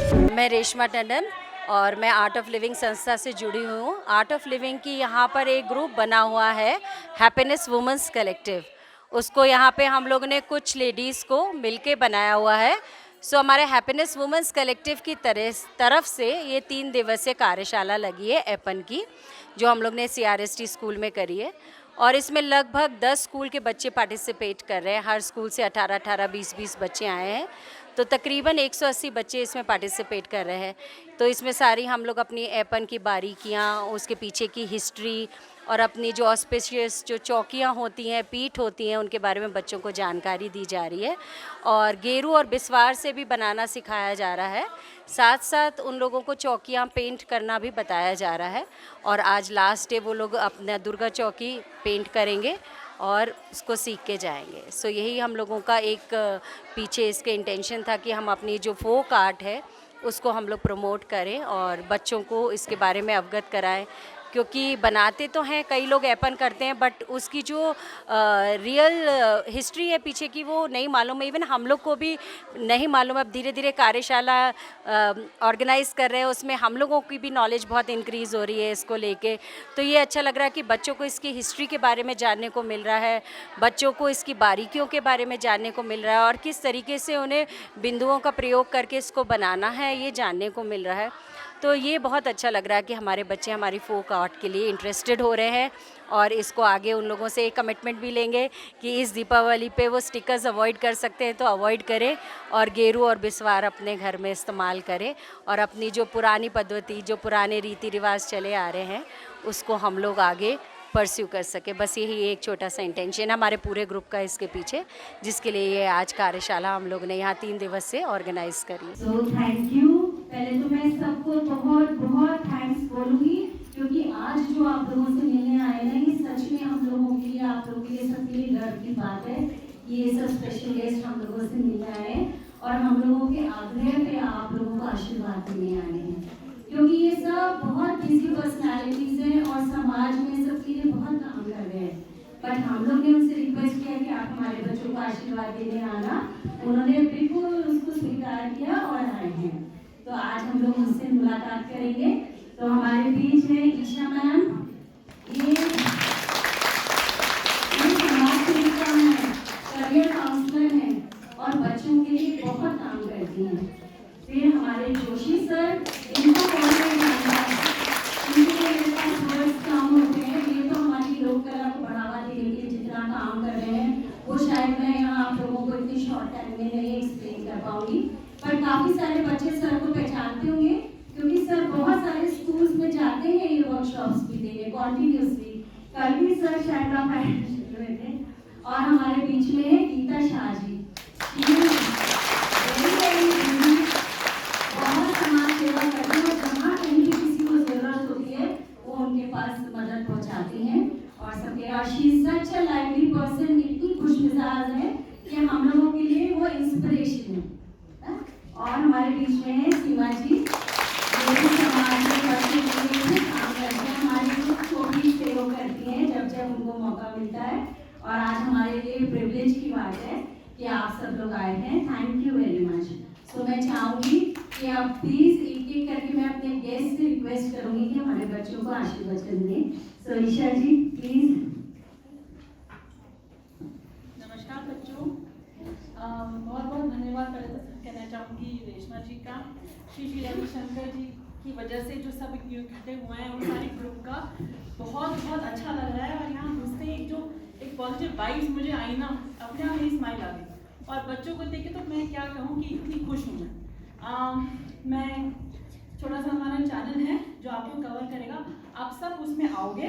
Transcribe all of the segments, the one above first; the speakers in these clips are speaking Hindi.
मैं रेशमा टंडन और मैं आर्ट ऑफ लिविंग संस्था से जुड़ी हुई हूँ। आर्ट ऑफ लिविंग की यहाँ पर एक ग्रुप बना हुआ है, हैप्पीनेस वुमेन्स कलेक्टिव। उसको यहाँ पे हम लोगों ने कुछ लेडीज़ को मिलके बनाया हुआ है। सो हमारे हैप्पीनेस वुमेन्स कलेक्टिव की तरफ से ये 3 दिवसीय कार्यशाला लगी है एपन की, जो हम लोग ने CRST स्कूल में करी है। और इसमें लगभग 10 स्कूल के बच्चे पार्टिसिपेट कर रहे हैं। हर स्कूल से 18-18, 20-20 बच्चे आए हैं, तो तकरीबन 180 बच्चे इसमें पार्टिसिपेट कर रहे हैं। तो इसमें सारी हम लोग अपनी एपन की बारीकियाँ, उसके पीछे की हिस्ट्री और अपनी जो ऑस्पिशियस जो चौकियाँ होती हैं, पीठ होती हैं, उनके बारे में बच्चों को जानकारी दी जा रही है। और गेरू और बिस्वार से भी बनाना सिखाया जा रहा है। साथ साथ उन लोगों को चौकियाँ पेंट करना भी बताया जा रहा है। और आज लास्ट डे वो लोग अपना दुर्गा चौकी पेंट करेंगे और उसको सीख के जाएंगे। सो यही हम लोगों का एक पीछे इसके इंटेंशन था कि हम अपनी जो फोक आर्ट है उसको हम लोग प्रमोट करें और बच्चों को इसके बारे में अवगत कराएं, क्योंकि बनाते तो हैं, कई लोग एपन करते हैं, बट उसकी जो रियल हिस्ट्री है पीछे की वो नहीं मालूम है। इवन हम लोग को भी नहीं मालूम। अब धीरे धीरे कार्यशाला ऑर्गेनाइज कर रहे हैं, उसमें हम लोगों की भी नॉलेज बहुत इंक्रीज़ हो रही है इसको लेके। तो ये अच्छा लग रहा है कि बच्चों को इसकी हिस्ट्री के बारे में जानने को मिल रहा है, बच्चों को इसकी बारीकियों के बारे में जानने को मिल रहा है और किस तरीके से उन्हें बिंदुओं का प्रयोग करके इसको बनाना है ये जानने को मिल रहा है। तो ये बहुत अच्छा लग रहा है कि हमारे बच्चे हमारी फोक आर्ट के लिए इंटरेस्टेड हो रहे हैं और इसको आगे उन लोगों से एक कमिटमेंट भी लेंगे कि इस दीपावली पे वो स्टिकर्स अवॉइड कर सकते हैं तो अवॉइड करें और गेरू और बिस्वार अपने घर में इस्तेमाल करें और अपनी जो पुरानी पद्धति, जो पुराने रीति रिवाज चले आ रहे हैं उसको हम लोग आगे परस्यू कर सके। बस यही एक छोटा सा इंटेंशन है हमारे पूरे ग्रुप का इसके पीछे, जिसके लिए ये आज कार्यशाला हम लोग ने यहाँ 3 दिवस से ऑर्गेनाइज करी। So thank you. पहले तो मैं सबको बहुत बहुत थैंक्स बोलूँगी, क्योंकि आज जो आप लोगों से मिलने आए हैं ये सच में हम लोगों के लिए, आप लोगों के लिए, सबके लिए गर्व की बात है। ये सब स्पेशल गेस्ट हम लोगों से मिलने आए हैं और हम लोगों के आग्रह पे आप लोगों को आशीर्वाद देने आए हैं, क्योंकि ये सब बहुत बिजी पर्सनैलिटीज हैं और समाज में सबके लिए बहुत काम कर रहे हैं। बट हम लोग ने उनसे रिक्वेस्ट किया कि आप हमारे बच्चों को आशीर्वाद देने आना, उन्होंने बिल्कुल उसको स्वीकार किया और आए हैं। तो आज हम लोग उनसे मुलाकात करेंगे। तो हमारे बीच है ईशा मैम, ये समाज सेविका है, करियर काउंसलर है और बच्चों के लिए बहुत काम करती हैं। फिर हमारे जोशी सर, इनका काम होते हैं, ये तो हमारी लोक कला को बढ़ावा देने के जितना काम कर रहे हैं वो शायद मैं यहाँ आप लोगों को इतनी शॉर्ट टाइम में नहीं एक्सप्लेन कर पाऊंगी। पर काफ़ी सारे बच्चे सर को पहचानते होंगे, क्योंकि सर बहुत सारे स्कूल्स में जाते हैं ये वर्कशॉप्स भी देने कॉन्टिन्यूसली। कल भी सर शायद आप में थे। और हमारे बीच में है गीता शाह जी, बहुत समाज सेवा करते हैं, जहाँ कहीं भी किसी को जरूरत होती है वो उनके पास मदद पहुँचाती हैं और सबके। और she is such a lively person, इतनी खुशमिजाज है कि हम लोगों के लिए वो इंस्पिरेशन है। और हमारे बीच में है सीमा जी, जो भी समाज में बच्चे के लिए काम करते हैं, हमारी कुछ छोटी सेवा करती हैं जब जब उनको मौका मिलता है। और आज हमारे लिए प्रिविलेज की बात है कि आप सब लोग आए हैं। Thank you very much. So मैं चाहूँगी कि आप प्लीज़ एक एक करके, मैं अपने गेस्ट से रिक्वेस्ट करूँगी कि हमारे बच्चों को आशीर्वचन दें। सो ईशा जी प्लीज़। नमस्कार बच्चों, बहुत बहुत धन्यवाद कहना चाहूँगी रेशमा जी का, श्री रविशंकर जी की वजह से जो सब इकट्ठे हुए हैं उन सारे ग्रुप का बहुत बहुत अच्छा लग रहा है। और यहाँ घुसते एक पॉजिटिव वाइब्स मुझे आई ना, अपने आप ही स्माइल आ गई। और बच्चों को देखे तो मैं क्या कहूँ कि इतनी खुश हूँ मैं छोटा सा हमारा चैनल है जो आपको कवर करेगा, आप सब उसमें आओगे,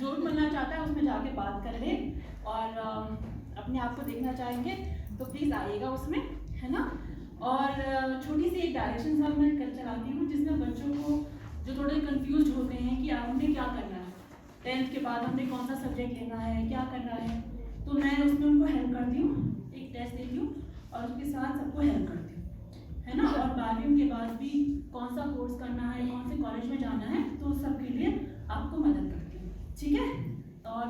जो भी मिलना चाहता है उसमें जाके बात कर ले और अपने आप को देखना चाहेंगे तो प्लीज़ आइएगा उसमें, है ना। और छोटी सी एक डायरेक्शन सब मैं कर चलाती हूँ, जिसमें बच्चों को जो थोड़े कंफ्यूज होते हैं कि हमने क्या करना है, 10th के बाद हमने कौन सा सब्जेक्ट लेना है, क्या करना है, तो मैं उसमें उनको हेल्प करती हूँ, एक टेस्ट देती हूँ और उसके साथ सबको हेल्प करती हूँ, है ना। और 12वीं के बाद भी कौन सा कोर्स करना है, कौन से कॉलेज में जाना है, तो सबके लिए आपको मदद करती हूँ, ठीक है। और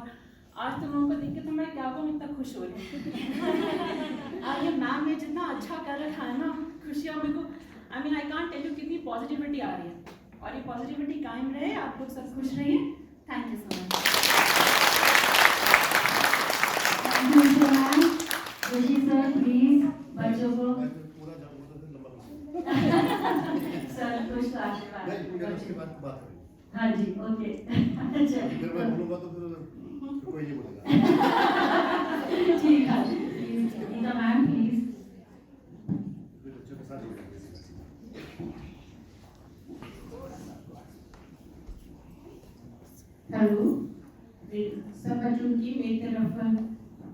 आज तुम लोगों को देख के तो मैं क्या कहूँ, इतना खुश हो रही हूँ। और ये मैम ने जितना अच्छा कर रखा है ना, खुशियाँ मेरे को I mean I can't tell you कितनी पॉजिटिविटी आ रही है, और ये पॉजिटिविटी कायम रहे, आप लोग सब खुश रहिए। Thank you so much. Joshi sir please बच्चों को सर कुछ आशीर्वाद। हाँ जी ओके। अच्छा मैं बोलूंगा तो फिर कोई नहीं बोलेगा। ठीक है प्लीज गीता मैम प्लीज। बच्चों के साथ हेलो सब बच्चों की मेरी तरफ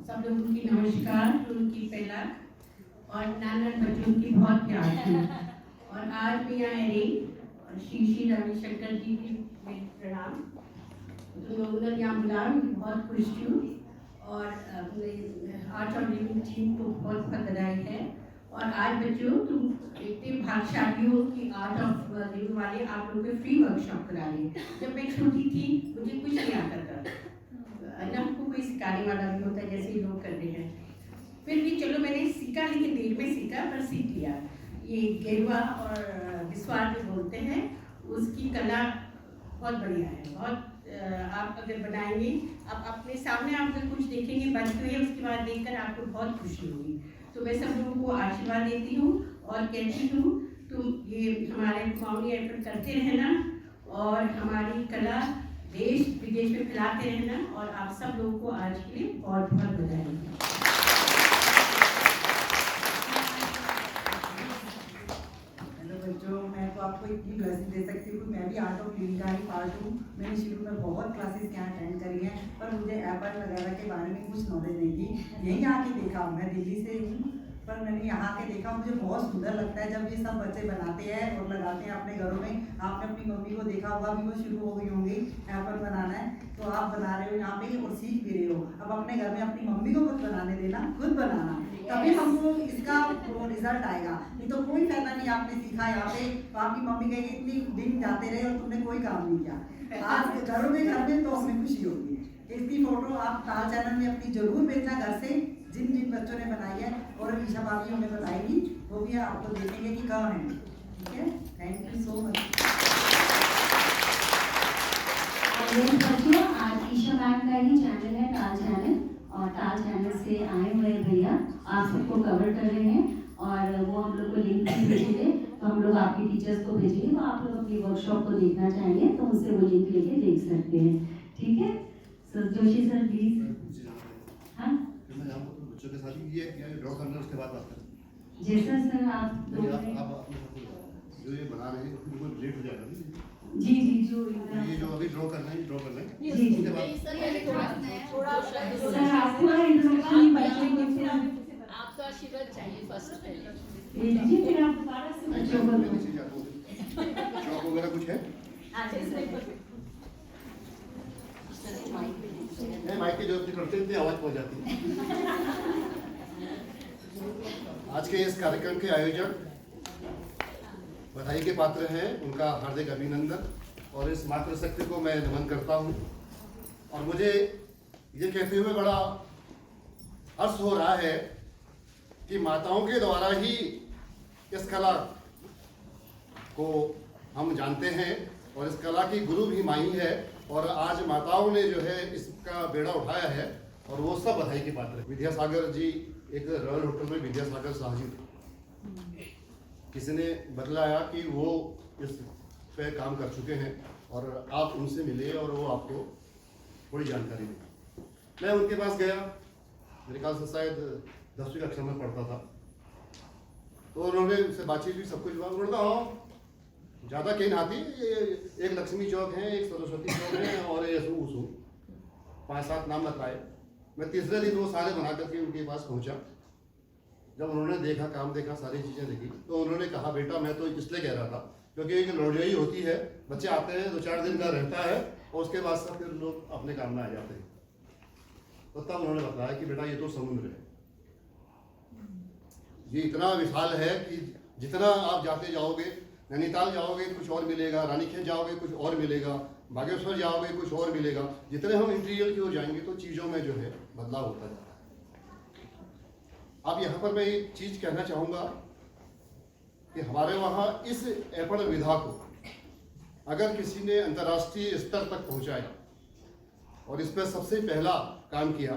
सब लोगों की नमस्कार, उनकी पहला और नाना बच्चों की बहुत प्यार थी। और आज भी यहाँ रही और श्री रविशंकर जी की मेरे प्रणाम। तो लोगों ने यहाँ बुलाया, मैं बहुत खुश हूँ और आर्ट ऑफ लिविंग टीम को बहुत बहुत बधाई है। और आज बच्चों तुम इतने भाग्यशाली हो कि आर्ट ऑफ लिविंग वाले आप लोग को फ्री वर्कशॉप करा रहे हैं। जब मैं छोटी थी मुझे कुछ नहीं आता था, न हमको कोई सिखाने वाला भी होता है जैसे लोग कर रहे हैं। फिर भी चलो मैंने सीखा, लेकिन देर में सीखा पर सीख लिया। ये गेरुआ और बिस्वार जो बोलते हैं उसकी कला बहुत बढ़िया है, बहुत आप अगर बनाएंगे, आप अपने सामने आप अगर कुछ देखेंगे बनते हुए, उसके बाद देखकर आपको बहुत खुशी होगी। तो मैं सब लोगों को आशीर्वाद देती हूँ और कहती हूँ तुम ये हमारे कुमाऊनी एफर्ट करते रहना और हमारी कला देश विदेश में फैलाते रहना। और आप सब लोगों को आज के लिए बहुत बहुत बधाई। हेलो बच्चों, मैं तो आपको इतनी ब्लेसिंग दे सकती हूँ। मैं भी आर्ट ऑफ लिविंग का ही पार्ट हूँ। मैंने शुरू में बहुत क्लासेस यहाँ अटेंड करी हैं, पर मुझे एप्पल वगैरह के बारे में कुछ नॉलेज नहीं थी। यहीं आके देखा, मैं दिल्ली से हूँ, पर मैंने यहाँ के देखा, मुझे बहुत सुंदर लगता है जब ये सब बच्चे बनाते हैं और लगाते हैं अपने घरों में। आपने अपनी मम्मी को देखा होगा भी, वो शुरू हो गई होंगी एप्पल बनाना है, तो आप बना रहे हो यहाँ पे और सीख भी रहे हो। अब अपने घर में अपनी मम्मी को खुद बनाने देना, खुद बनाना, तभी हमको इसका रिजल्ट आएगा। नहीं तो कोई फायदा नहीं आपने सीखा यहाँ पे, तो आपकी मम्मी कहेगी इतनी दिन जाते रहे और तुमने कोई काम नहीं किया। आज घरों में घर में तो हमें खुशी होगी। इसकी फोटो आप ताल चैनल में अपनी जरूर भेजना घर से, जिन जिन बच्चों ने बनाई है, और ईशा भाभी हमें बताएगी, वो भी आपको देखेंगे कि कहाँ है। ठीक है, थैंक यू सो मच। बच्चों आज ईशा मैम का ही चैनल है ताल चैनल, और ताल चैनल से आए हुए भैया आप सबको कवर कर रहे हैं, और वो हम लोग को लिंक भी भेजेंगे, तो हम लोग आपके टीचर्स को भेजेंगे, तो आप लोग अपनी वर्कशॉप को देखना चाहेंगे तो उनसे वो लिंक लेके देख सकते हैं। ठीक है सर, जोशी सर प्लीज। हाँ बच्चों के साथ ये ड्रॉ करना है, उसके बाद बात करें। जैसा सर आप नहीं, आप अपने जो ये बना रहे हैं बिल्कुल लेट हो जाएगा ना। जी जी जो ये जो अभी ड्रॉ करना है, ड्रॉ करना है, जी जी उसके बाद सर आपको इंट्रोडक्शन बच्चों को आपका आशीर्वाद चाहिए फर्स्ट पहले। जी फिर आप दोबारा से बच्चों को नीचे जाते हैं। शॉप वगैरह कुछ है? नहीं, माइक की जरूरत नहीं पड़ती, इतनी आवाज पहुंच जाती है। आज के इस कार्यक्रम के आयोजक बधाई के पात्र हैं, उनका हार्दिक अभिनंदन, और इस मातृशक्ति को मैं नमन करता हूं। और मुझे ये कहते हुए बड़ा हर्ष हो रहा है कि माताओं के द्वारा ही इस कला को हम जानते हैं, और इस कला की गुरु भी माई है, और आज माताओं ने जो है इसका बेड़ा उठाया है, और वो सब बधाई के पात्र है। विद्यासागर जी एक रॉयल होटल में विद्यासागर शाह जी थे, किसी ने बतलाया कि वो इस पे काम कर चुके हैं, और आप उनसे मिले और वो आपको थोड़ी जानकारी दी। मैं उनके पास गया, मेरे ख्याल से शायद 10वीं कक्षा में पढ़ता था, तो उन्होंने उससे बातचीत भी सब कुछ हुआ। उन्होंने कहा हाँ ज़्यादा कहीं नाती, एक लक्ष्मी चौक है, एक सरस्वती चौक है, और ये उसू 5-7 नाम बताए। मैं तीसरे दिन वो सारे बना करके उनके पास पहुंचा। जब उन्होंने देखा, काम देखा, सारी चीज़ें देखी, तो उन्होंने कहा बेटा मैं तो इसलिए कह रहा था क्योंकि एक लौटई होती है, बच्चे आते हैं 2-4 दिन का रहता है, और उसके बाद सब फिर लोग अपने काम में आ जाते हैं। तो तब उन्होंने बताया कि बेटा ये तो समुद्र है, ये इतना विशाल है कि जितना आप जाते जाओगे, नैनीताल जाओगे कुछ और मिलेगा, रानीखेत जाओगे कुछ और मिलेगा, बागेश्वर जाओगे कुछ और मिलेगा। जितने हम इंटीरियर की ओर जाएंगे तो चीज़ों में जो है बदलाव होता जाता है। अब यहाँ पर मैं एक चीज़ कहना चाहूँगा कि हमारे वहाँ इस ऐपण विधा को अगर किसी ने अंतर्राष्ट्रीय स्तर तक पहुँचाया और इस पर सबसे पहला काम किया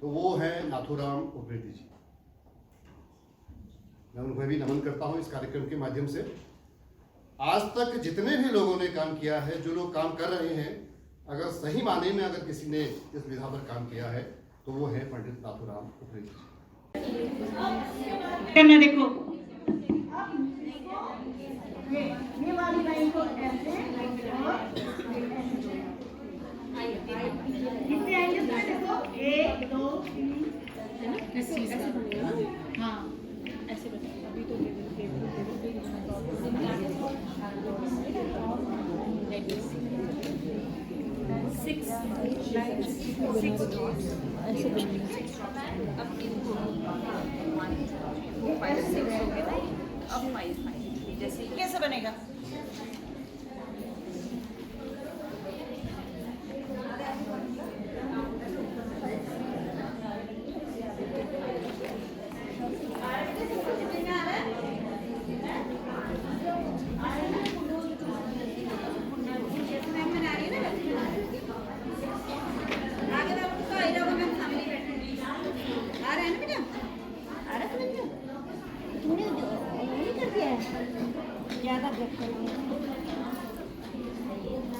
तो वो है नाथूराम उप्रेती जी। मैं उन्हें भी नमन करता हूँ इस कार्यक्रम के माध्यम से। आज तक जितने भी लोगों ने काम किया है, जो लोग काम कर रहे हैं, अगर सही माने में अगर किसी ने इस विधा पर काम किया है तो वो है पंडित नाथूराम उप्रेती जी। करना देखो ये वाली लाइन को ऐसे कितने आएंगे इसमें देखो 1 2 3 ऐसे हाँ ऐसे बताओ अभी तो कैसे बनेगा?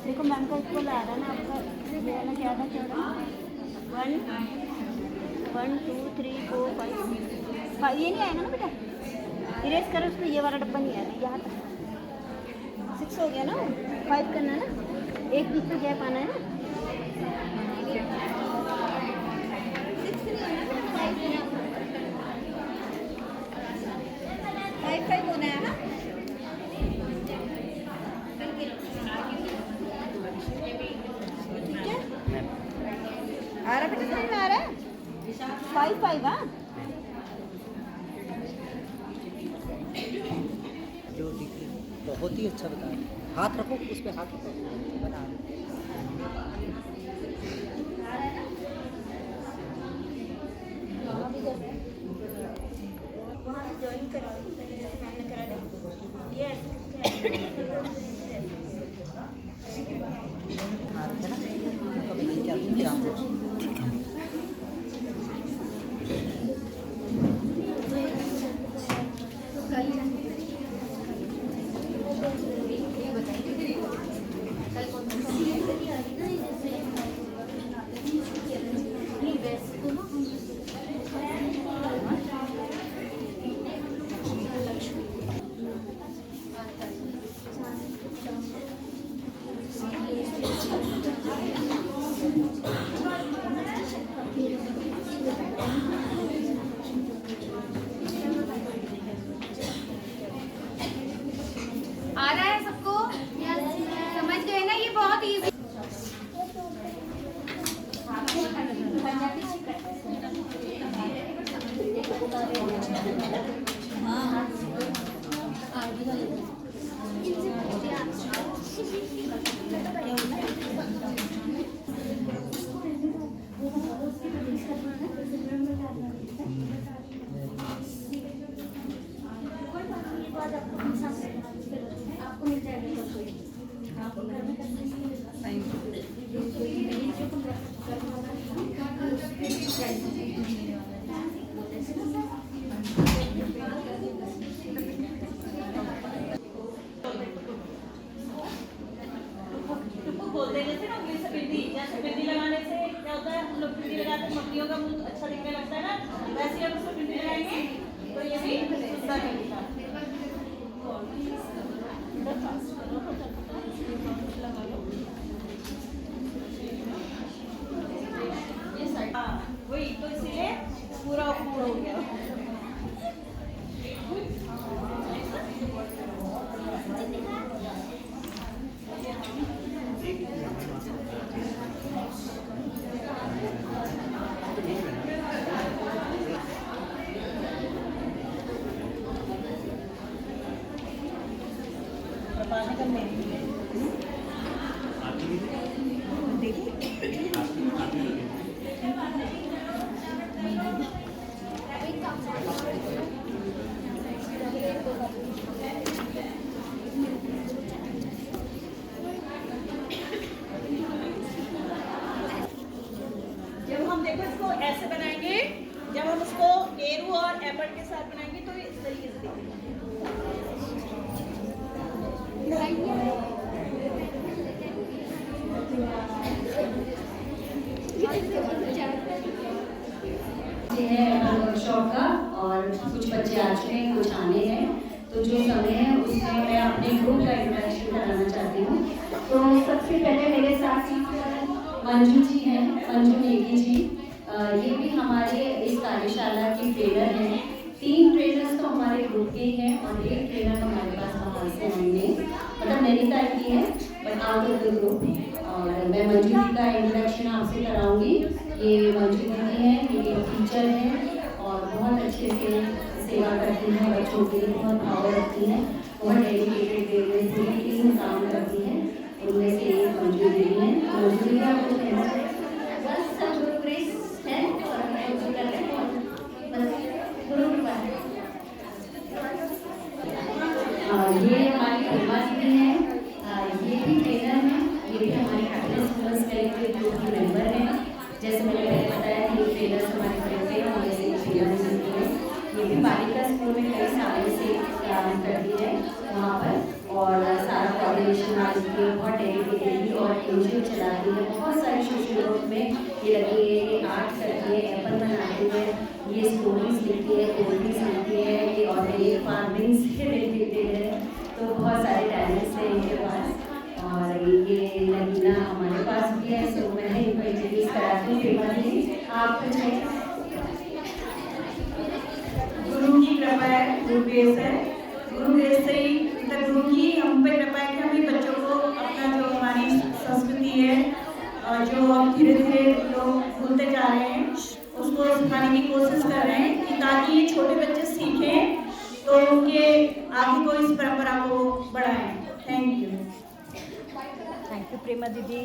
देखो मैम का इक्वल आ रहा है ना आपका, ये वाला ज़्यादा चौड़ा 1 2 3 4 5 ये नहीं आएगा ना बेटा, इरेज करो उसमें, ये वाला डब्बा नहीं आ रहा, यहाँ तक 6 हो गया ना, 5 करना है ना, एक बीच में गैप आना है ना, 6 नहीं होना, 5 होना है ना। आ रहा बेटा, समझ में आ रहा है? 5 हाँ जो बहुत ही अच्छा बता रहे, हाथ रखो उस पर, हाथ रखो, बना वहाँ से ज्वाइन करा मैंने करा ये कभी नहीं चलती आपको। आ रहा है सबको? समझ गए ना? ये बहुत इजी। आपको मिल जाएगा आपको घर में बोल देने से ना उंगली से बिंदी, जैसे बिंदी लगाने से क्या होता है, हम लोग बिंदी लगाते हैं, मक्खियों का मुंह अच्छा दिखने लगता है ना, वैसे ही हम उसको बिंदी लगाएंगे तो ये भी सुंदर लगेगा। वही तो इसीलिए पूरा ऊपर हो गया। देखिए ग्रुप का इंट्रोडक्शन कराना चाहती हूँ। तो सबसे पहले मेरे साथ मंजू जी हैं, मंजू नेगी जी। ये भी हमारे इस कार्यशाला की ट्रेनर हैं। 3 ट्रेनर्स तो हमारे ग्रुप के ही हैं और 1 ट्रेनर हमारे पास बाहर से होंगे, मतलब नैनीताल की है but out of the group. और मैं मंजू जी का इंट्रोडक्शन आपसे कराऊंगी। ये मंजू दीदी हैं, ये टीचर हैं और बहुत अच्छे से सेवा करती हैं, बच्चों के लिए बहुत भाव रखती हैं, बहुत डेडिकेटेड वे में पूरी टीम काम करती है। उनमें से एक मंजू दीदी हैं। मंजू दीदी आपको कहना है बस सब गुरु ग्रेस है और मैं जो कर रहे हैं बस गुरु कृपा है। ये हमारी प्रेमा दीदी हैं, ये भी ट्रेनर हैं, ये भी हमारे हैप्पीनेस वुमेन्स कलेक्टिव ग्रुप की मेंबर हैं। जैसे मैंने पहले बताया कि ये ट्रेनर्स हमारे ग्रुप के हैं, जैसे प्रेमा दीदी हैं। ये भी बालिका स्कूल में कई सालों से काम करती है वहाँ पर और सारा कोऑर्डिनेशन आती है, बहुत डेडिकेटेडली और एनजीओ चलाती है। बहुत सारे सोशल वर्क में ये लगी है, ये आर्ट करती है, एप्पल बनाती है, ये स्टोरीज लिखती है, पोएट्रीज लिखती है, ये ऑर्गेनिक फार्मिंग से रिलेटेड है। तो बहुत सारे टैलेंट्स हैं इनके पास और ये नगीना हमारे पास भी है। सो मैं इनको इंट्रोड्यूस कराती हूँ। प्रेमा जी आप कुछ गुरु की कृपा है, गुरु ग्रेस है, गुरु ग्रेस से ही गुरु की हम पे कृपा है कि हम भी बच्चों को अपना जो हमारी संस्कृति है और जो अब धीरे धीरे लोग भूलते जा रहे हैं उसको सिखाने की कोशिश कर रहे हैं कि ताकि छोटे बच्चे सीखें तो उनके आगे को इस परंपरा को बढ़ाएं। थैंक यू प्रेमा दीदी।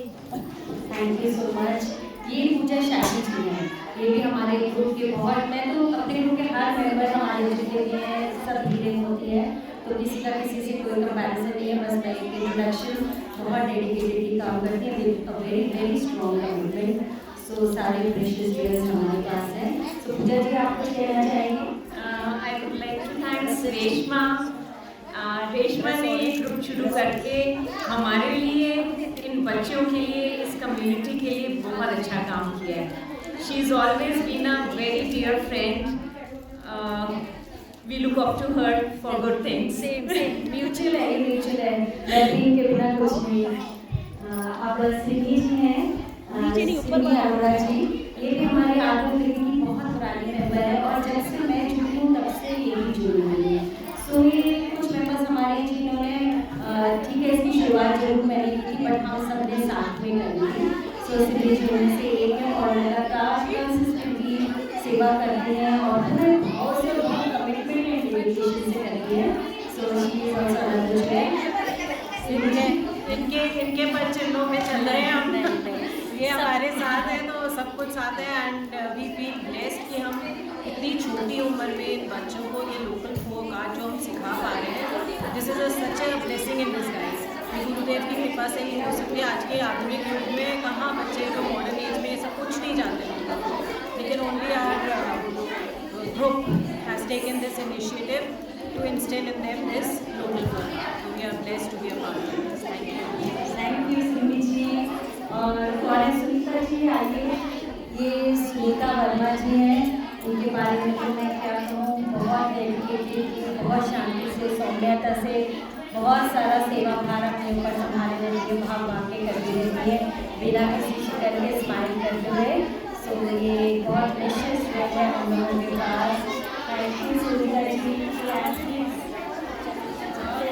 Thank you so much. ये पूजा शादी जी हैं, ये भी हमारे ग्रुप के बहुत, मैं तो अपने ग्रुप के हर मेंबर हमारे जुड़े हुए हैं, सब हीलिंग होती है तो किसी का किसी से कोई कंपैरिजन नहीं है। बस मैं एक इंट्रोडक्शन, बहुत डेडिकेटेडली काम करती है, वेरी वेरी स्ट्रॉन्ग कमिटमेंट। सो सारे प्रेशियस डेज हमारे पास है। सो पूजा जी आप कुछ कहना चाहेंगे? I would like to thanks Reshma. Reshma ने ये ग्रुप शुरू करके हमारे लिए, इन बच्चों के लिए, इस कम्युनिटी के लिए बहुत अच्छा काम किया है। She is always been a very dear friend. We look up to her for good things. Mutual है, म्यूचुअल है, वेलबींग के बिना कुछ नहीं। अब सिमी जी हैं, सिमी अरोड़ा जी, ये भी हमारे आर्ट की बहुत पुरानी मेंबर है और जब से मैं जुड़ी हूँ तब से ये भी जुड़ी हुई है। सो ये कुछ मेंबर्स हमारे जिन्होंने ठीक है इसकी शुरुआत जरूर मैंने की थी बट हम सब ने साथ में करी थी। सो सिमी जी उनमें से एक है और लगातार कंसिस्टेंटली सेवा करती हैं और पूरे भाव से बहुत कमिटमेंट एंड डेडिकेशन से करती है। So she is also another है। इनके पर चिन्हों में चल रहे हैं हम। ये हमारे साथ हैं तो सब कुछ साथ है एंड वी फील ब्लेस्ड कि हम इतनी छोटी उम्र में बच्चों को ये लोकल फोक आर्ट जो हम सिखा पा रहे हैं। This is such a blessing in disguise. गुरुदेव की कृपा से ही हो सकती है। आज के आधुनिक युग में कहाँ बच्चे जो मॉडर्न एज में सब कुछ नहीं जानते, लेकिन only our group has taken this initiative to instill in them this local food. So we are blessed to be a part of this. Thank you Simi ji. और कौन है सुनीता जी? आइए, ये सुनीता वर्मा जी हैं। उनके बारे में तो मैं क्या कहूँ, बहुत डेडिकेटेड, बहुत शांति से, सौम्यता से, बहुत सारा सेवा भार अपने ऊपर संभालने के भाव वाक़ई करती रहती है बिना किसी शिकन के, स्माइल करते हुए। सो ये बहुत प्रेशियस फ्रेंड है हम लोगों के पास। Thank you Sunita ji.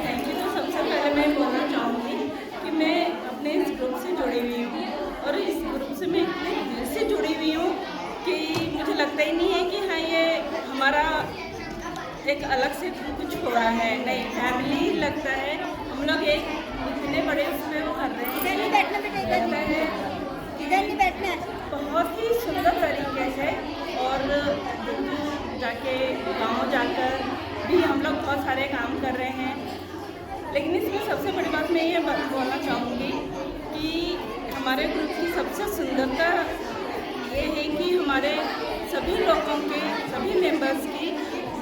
Thank you. तो सबसे पहले मैं बोलना चाहूँगी कि मैं अपने इस ग्रुप से जुड़ी हुई हूँ और इस ग्रुप से मैं इतने दिल से जुड़ी हुई हूँ कि मुझे लगता ही नहीं है कि हाँ ये हमारा एक अलग से कुछ हो रहा है। नहीं, फैमिली लगता है। हम लोग एक इतने बड़े उसमें वो कर रहे हैं, लगता है बहुत ही सुंदर तरीके से। और जाके गाँव जाकर भी हम लोग बहुत सारे काम कर रहे हैं। लेकिन इसमें सबसे बड़ी बात मैं ये बोलना चाहूँगी कि हमारे ग्रुप की सबसे सुंदरता ये है कि हमारे सभी लोगों के, सभी मेंबर्स की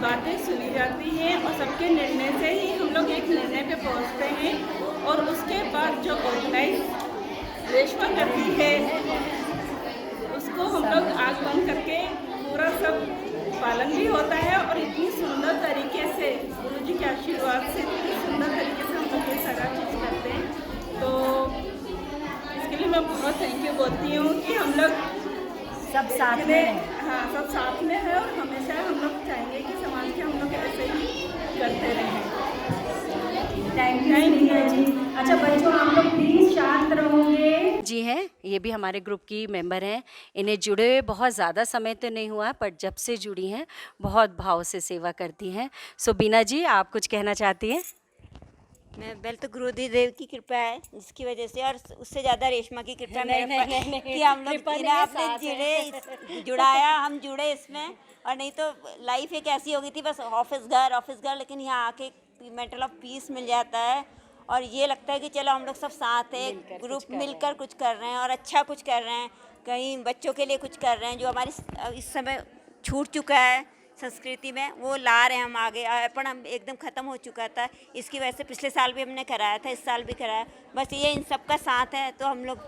बातें सुनी जाती हैं और सबके निर्णय से ही हम लोग एक निर्णय पे पहुंचते हैं और उसके बाद जो ऑर्गेनाइज रेशमा करती है उसको हम लोग आग बंद करके पूरा सब पालन भी होता है और इतनी सुंदर तरीके से गुरु जी के आशीर्वाद से इतनी सुंदर तरीके से हम लोग चाहती हूँ कि हम लोग सब साथ में हैं। हाँ सब साथ में है और हमेशा हम लोग चाहेंगे कि समाज के हम लोग ऐसे ही करते रहें। थैंक यू स्नेहा जी। अच्छा बच्चों आप लोग प्लीज शांत रहोगे। जी हैं, ये भी हमारे ग्रुप की मेंबर हैं। इन्हें जुड़े हुए बहुत ज़्यादा समय तो नहीं हुआ, पर जब से जुड़ी हैं बहुत भाव से सेवा करती हैं। सो बीना जी, आप कुछ कहना चाहती हैं? मैं पहले तो गुरुदेव की कृपा है जिसकी वजह से, और उससे ज़्यादा रेशमा की कृपा मेरे पर कि हम लोग इन्हें आपने जुड़ाया, हम जुड़े इसमें। और नहीं तो लाइफ एक ऐसी हो गई थी, बस ऑफिस घर, लेकिन यहाँ आके मेंटल ऑफ पीस मिल जाता है और ये लगता है कि चलो हम लोग सब साथ हैं, ग्रुप मिलकर कुछ कर रहे हैं और अच्छा कुछ कर रहे हैं, कहीं बच्चों के लिए कुछ कर रहे हैं जो हमारी इस समय छूट चुका है संस्कृति में, वो ला रहे हैं हम आगे। अपन हम एकदम ख़त्म हो चुका था, इसकी वजह से पिछले साल भी हमने कराया था, इस साल भी कराया। बस ये इन सब का साथ है तो हम लोग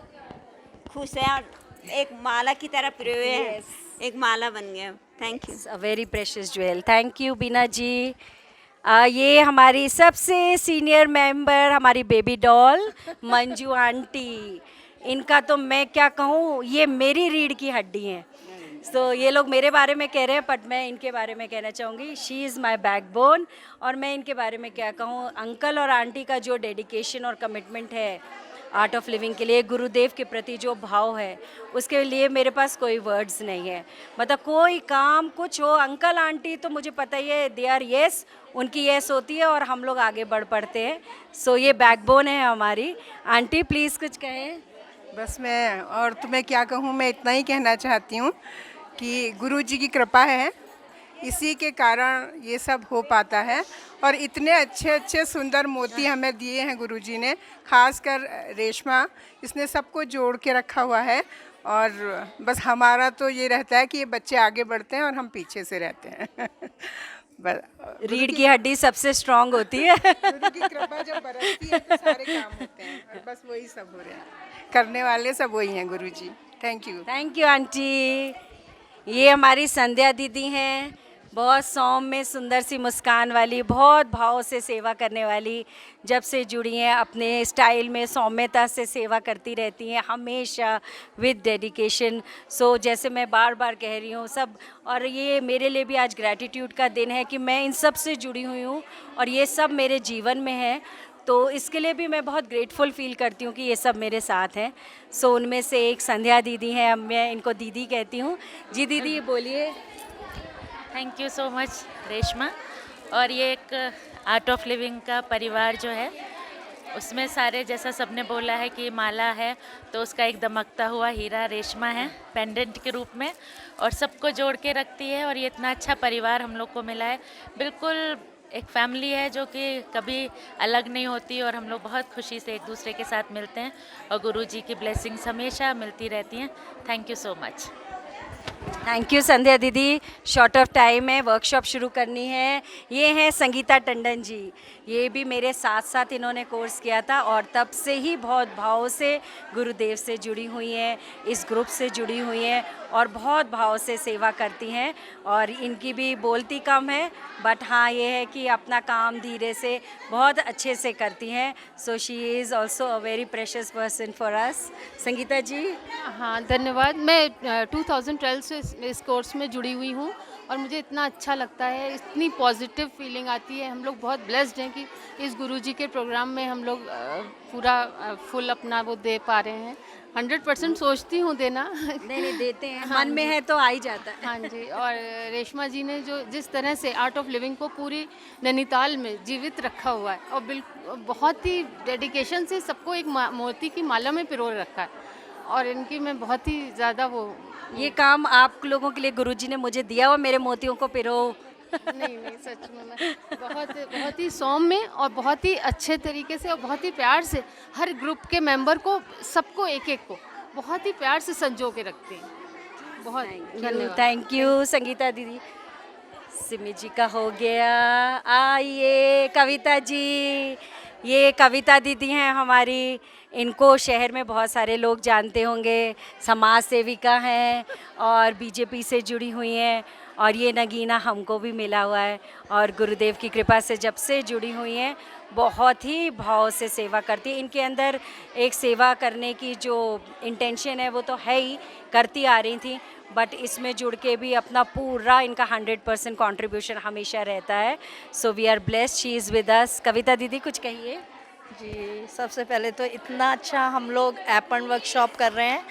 खुश हैं और एक माला की तरह पिरोए हैं, एक माला बन गए। Thank you. A very precious jewel. Thank you Beena ji. ये हमारी सबसे सीनियर मेंबर, हमारी बेबी डॉल मंजू आंटी। इनका तो मैं क्या कहूँ, ये मेरी रीढ़ की हड्डी हैं। सो ये लोग मेरे बारे में कह रहे हैं, बट मैं इनके बारे में कहना चाहूँगी, शी इज़ माई बैकबोन। और मैं इनके बारे में क्या कहूँ, अंकल और आंटी का जो डेडिकेशन और कमिटमेंट है आर्ट ऑफ लिविंग के लिए, गुरुदेव के प्रति जो भाव है, उसके लिए मेरे पास कोई वर्ड्स नहीं है। मतलब कोई काम कुछ हो, अंकल आंटी तो मुझे पता ही है, दे आर येस, उनकी येस होती है और हम लोग आगे बढ़ पड़ते हैं। सो ये बैकबोन है हमारी। आंटी प्लीज़ कुछ कहें। बस मैं और तुम्हें क्या कहूँ, मैं इतना ही कहना चाहती हूँ कि गुरु जी की कृपा है, इसी के कारण ये सब हो पाता है। और इतने अच्छे अच्छे सुंदर मोती हमें दिए हैं गुरु जी ने, खासकर रेशमा, इसने सबको जोड़ के रखा हुआ है। और बस हमारा तो ये रहता है कि ये बच्चे आगे बढ़ते हैं और हम पीछे से रहते हैं। रीढ़ की हड्डी सबसे स्ट्रांग होती है। गुरु की कृपा जब बरसती है तो सारे काम होते हैं, और बस वही सब हो रहे हैं, करने वाले सब वही हैं गुरु जी। Thank you. Thank you aunty. ये हमारी संध्या दीदी हैं, बहुत सौम्य सुंदर सी मुस्कान वाली, बहुत भाव से सेवा करने वाली। जब से जुड़ी हैं अपने स्टाइल में सौम्यता से सेवा करती रहती हैं, हमेशा विद डेडिकेशन। सो जैसे मैं बार बार कह रही हूँ सब, और ये मेरे लिए भी आज ग्रैटिट्यूड का दिन है कि मैं इन सब से जुड़ी हुई हूँ और ये सब मेरे जीवन में है। तो इसके लिए भी मैं बहुत ग्रेटफुल फील करती हूँ कि ये सब मेरे साथ हैं। सो उनमें से एक संध्या दीदी हैं, मैं इनको दीदी कहती हूँ। जी दीदी बोलिए। Thank you so much Reshma. और ये एक आर्ट ऑफ लिविंग का परिवार जो है, उसमें सारे, जैसा सबने बोला है कि माला है, तो उसका एक दमकता हुआ हीरा रेशमा है पेंडेंट के रूप में, और सबको जोड़ के रखती है। और ये इतना अच्छा परिवार हम लोग को मिला है, बिल्कुल एक फैमिली है जो कि कभी अलग नहीं होती, और हम लोग बहुत खुशी से एक दूसरे के साथ मिलते हैं और गुरु जी की ब्लेसिंग्स हमेशा मिलती रहती हैं। Thank you so much. Thank you Sandhya दीदी। शॉर्ट ऑफ टाइम है, वर्कशॉप शुरू करनी है। ये हैं संगीता टंडन जी, ये भी मेरे साथ साथ इन्होंने कोर्स किया था और तब से ही बहुत भाव से गुरुदेव से जुड़ी हुई हैं, इस ग्रुप से जुड़ी हुई हैं और बहुत भाव से सेवा करती हैं। और इनकी भी बोलती कम है, बट हाँ ये है कि अपना काम धीरे से बहुत अच्छे से करती हैं। So she is also a very precious person for us. Sangeeta ji. हाँ धन्यवाद। मैं 2012 से इस कोर्स में जुड़ी हुई हूँ और मुझे इतना अच्छा लगता है, इतनी पॉजिटिव फीलिंग आती है। हम लोग बहुत ब्लेस्ड हैं कि इस गुरुजी के प्रोग्राम में हम लोग पूरा फुल अपना वो दे पा रहे हैं। 100% सोचती हूँ देना, नहीं देते हैं, मन में है तो आ ही जाता है। हाँ जी। और रेशमा जी ने जो जिस तरह से आर्ट ऑफ लिविंग को पूरी नैनीताल में जीवित रखा हुआ है और बिल्कुल बहुत ही डेडिकेशन से सबको एक मोती की माला में पिरो रखा है, और इनकी मैं बहुत ही ज़्यादा वो, ये काम आप लोगों के लिए गुरुजी ने मुझे दिया और मेरे मोतियों को पिरो। नहीं सच में मैं बहुत ही सौम्य और बहुत ही अच्छे तरीके से और बहुत ही प्यार से हर ग्रुप के मेंबर को, सबको एक एक को बहुत ही प्यार से संजो के रखते हैं। बहुत धन्यवाद। थैंक यू संगीता दीदी। सिमी जी का हो गया। आइए कविता जी। ये कविता दीदी हैं हमारी, इनको शहर में बहुत सारे लोग जानते होंगे, समाज सेविका हैं और बीजेपी से जुड़ी हुई हैं। और ये नगीना हमको भी मिला हुआ है और गुरुदेव की कृपा से जब से जुड़ी हुई हैं बहुत ही भाव से सेवा करती है। इनके अंदर एक सेवा करने की जो इंटेंशन है वो तो है ही, करती आ रही थी, बट इसमें जुड़ के भी अपना पूरा इनका 100% कंट्रीब्यूशन हमेशा रहता है। So we are blessed, she is with us. Kavita दीदी कुछ कहिए। जी, सबसे पहले तो इतना अच्छा हम लोग ऐपन वर्कशॉप कर रहे हैं,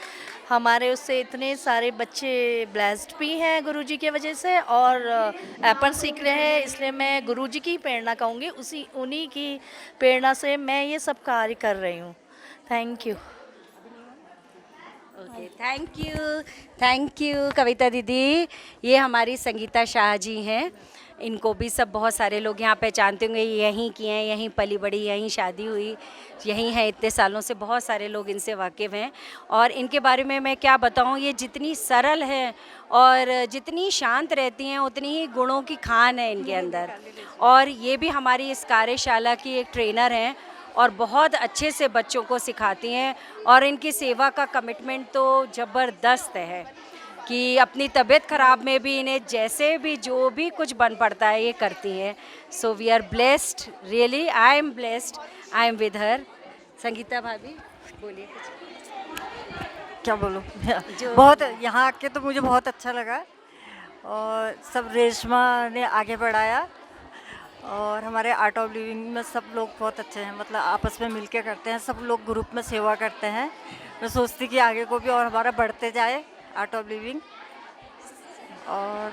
हमारे उससे इतने सारे बच्चे ब्लेस्ड भी हैं गुरुजी की वजह से, और ऐपन सीख रहे हैं, इसलिए मैं गुरुजी की प्रेरणा कहूँगी, उन्हीं की प्रेरणा से मैं ये सब कार्य कर रही हूँ। Thank you. Okay, thank you Kavita दीदी। ये हमारी संगीता शाह जी हैं, इनको भी सब बहुत सारे लोग यहाँ पहचानते होंगे, यहीं की हैं, यहीं पली बड़ी, यहीं शादी हुई, यहीं है इतने सालों से, बहुत सारे लोग इनसे वाकिफ़ हैं। और इनके बारे में मैं क्या बताऊँ, ये जितनी सरल हैं और जितनी शांत रहती हैं उतनी ही गुणों की खान है इनके अंदर। और ये भी हमारी इस कार्यशाला की एक ट्रेनर हैं और बहुत अच्छे से बच्चों को सिखाती हैं, और इनकी सेवा का कमिटमेंट तो ज़बरदस्त है कि अपनी तबीयत ख़राब में भी इन्हें जैसे भी जो भी कुछ बन पड़ता है ये करती हैं। So we are blessed, really I am blessed, I am with her. Sangeeta भाभी बोलिए कुछ। क्या बोलूं बहुत यहाँ आके तो मुझे बहुत अच्छा लगा, और सब रेशमा ने आगे बढ़ाया, और हमारे आर्ट ऑफ लिविंग में सब लोग बहुत अच्छे हैं, मतलब आपस में मिलके करते हैं, सब लोग ग्रुप में सेवा करते हैं। मैं सोचती कि आगे को भी और हमारा बढ़ते जाए आर्ट ऑफ लिविंग, और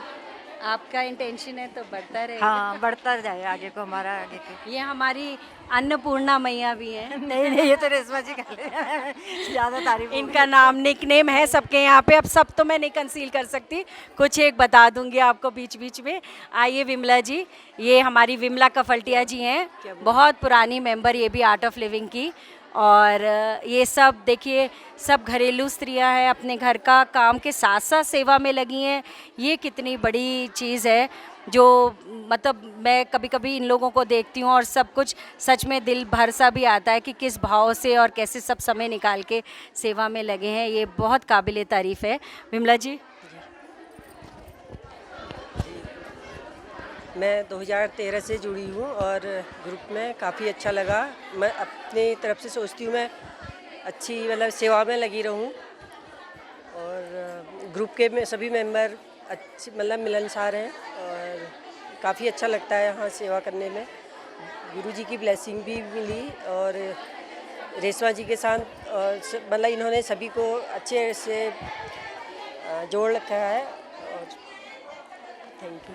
आपका इंटेंशन है तो बढ़ता रहेगा। हाँ, बढ़ता जाए आगे को हमारा, आगे को। ये हमारी अन्नपूर्णा मैया भी हैं। नहीं, ये तो रेशमा जी कह रहे ज़्यादा तारीफ। इनका नाम निकनेम है सबके यहाँ पे, अब सब तो मैं नहीं कंसील कर सकती, कुछ एक बता दूंगी आपको बीच बीच में। आइए विमला जी, ये हमारी विमला कफल्टिया जी हैं, बहुत पुरानी मेंबर ये भी आर्ट ऑफ लिविंग की। और ये सब देखिए, सब घरेलू स्त्रियां हैं, अपने घर का काम के साथ साथ सेवा में लगी हैं। ये कितनी बड़ी चीज़ है, जो मतलब मैं कभी कभी इन लोगों को देखती हूँ और सब कुछ सच में दिल भर सा भी आता है कि किस भाव से और कैसे सब समय निकाल के सेवा में लगे हैं। ये बहुत काबिले तारीफ़ है। विमला जी। मैं 2013 से जुड़ी हूँ और ग्रुप में काफ़ी अच्छा लगा। मैं अपनी तरफ से सोचती हूँ मैं अच्छी मतलब सेवा में लगी रहूँ, और ग्रुप के सभी मेंबर अच्छी मतलब मिलनसार हैं, और काफ़ी अच्छा लगता है यहाँ सेवा करने में। गुरुजी की ब्लेसिंग भी मिली, और रेशमा जी के साथ मतलब इन्होंने सभी को अच्छे से जोड़ रखा है। और थैंक यू।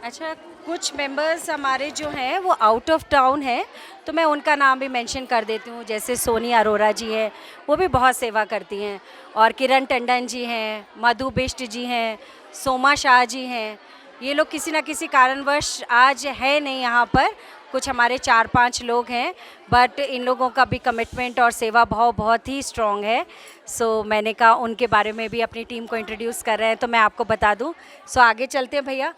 अच्छा, कुछ मेंबर्स हमारे जो हैं वो आउट ऑफ टाउन हैं, तो मैं उनका नाम भी मेंशन कर देती हूँ। जैसे सोनी अरोरा जी हैं, वो भी बहुत सेवा करती हैं, और किरण टंडन जी हैं, मधु बिष्ट जी हैं, सोमा शाह जी हैं। ये लोग किसी न किसी कारणवश आज है नहीं यहाँ पर, कुछ हमारे 4-5 लोग हैं, बट इन लोगों का भी कमिटमेंट और सेवा भाव बहुत ही स्ट्रॉन्ग है। सो मैंने कहा उनके बारे में भी अपनी टीम को इंट्रोड्यूस कर रहे हैं, तो मैं आपको बता दूं। सो आगे चलते हैं भैया।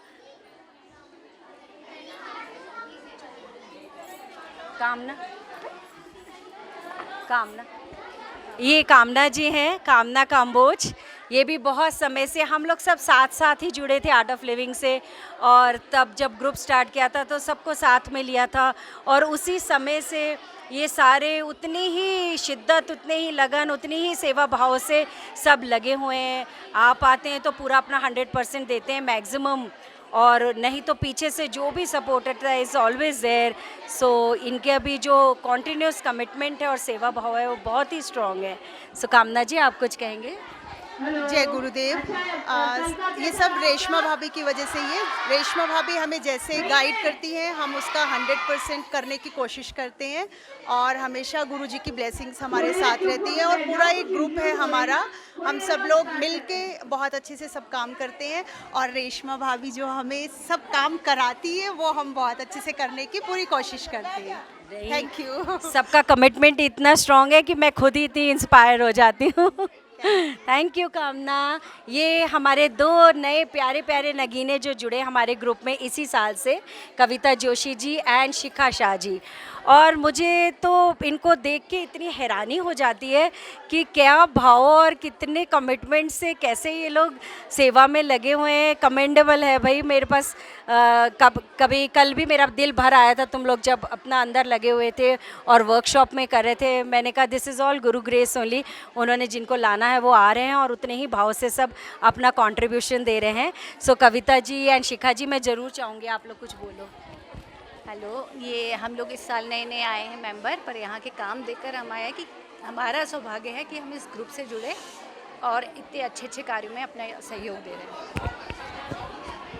कामना ये कामना जी हैं, कामना काम्बोज। ये भी बहुत समय से हम लोग सब साथ साथ ही जुड़े थे आर्ट ऑफ लिविंग से, और तब जब ग्रुप स्टार्ट किया था तो सबको साथ में लिया था, और उसी समय से ये सारे उतनी ही शिद्दत, उतने ही लगन, उतनी ही सेवा भाव से सब लगे हुए हैं। आप आते हैं तो पूरा अपना 100% देते हैं मैक्सिमम, और नहीं तो पीछे से जो भी सपोर्टेड है इज़ ऑलवेज देयर। सो इनके अभी जो कॉन्टिन्यूस कमिटमेंट है और सेवा भाव है वो बहुत ही स्ट्रॉन्ग है। सो कामना जी, आप कुछ कहेंगे? जय गुरुदेव। ये सब रेशमा भाभी की वजह से, ये रेशमा भाभी हमें जैसे गाइड करती हैं हम उसका 100% करने की कोशिश करते हैं, और हमेशा गुरुजी की ब्लेसिंग्स हमारे साथ रहती है। और पूरा एक ग्रुप है हमारा, हम सब लोग मिलके बहुत अच्छे से सब काम करते हैं, और रेशमा भाभी जो हमें सब काम कराती है वो हम बहुत अच्छे से करने की पूरी कोशिश करते हैं। Thank you. सबका कमिटमेंट इतना स्ट्रॉन्ग है कि मैं खुद ही इतनी इंस्पायर हो जाती हूँ। थैंक यू कामना। ये हमारे दो नए प्यारे प्यारे नगीने जो जुड़े हमारे ग्रुप में इसी साल से, कविता जोशी जी एंड शिखा शाह जी। और मुझे तो इनको देख के इतनी हैरानी हो जाती है कि क्या भाव और कितने कमिटमेंट से कैसे ये लोग सेवा में लगे हुए हैं। कमेंडेबल है भाई। मेरे पास कभी कल भी मेरा दिल भर आया था तुम लोग जब अपना अंदर लगे हुए थे और वर्कशॉप में कर रहे थे। मैंने कहा this is all Guru grace only. उन्होंने जिनको लाना है वो आ रहे हैं और उतने ही भाव से सब अपना कंट्रीब्यूशन दे रहे हैं। सो कविता जी एंड शिखा जी, मैं ज़रूर चाहूँगी आप लोग कुछ बोलो। हेलो, ये हम लोग इस साल नए नए आए हैं मेंबर, पर यहाँ के काम देखकर हम आए कि हमारा सौभाग्य है कि हम इस ग्रुप से जुड़े और इतने अच्छे अच्छे कार्यों में अपना सहयोग दे रहे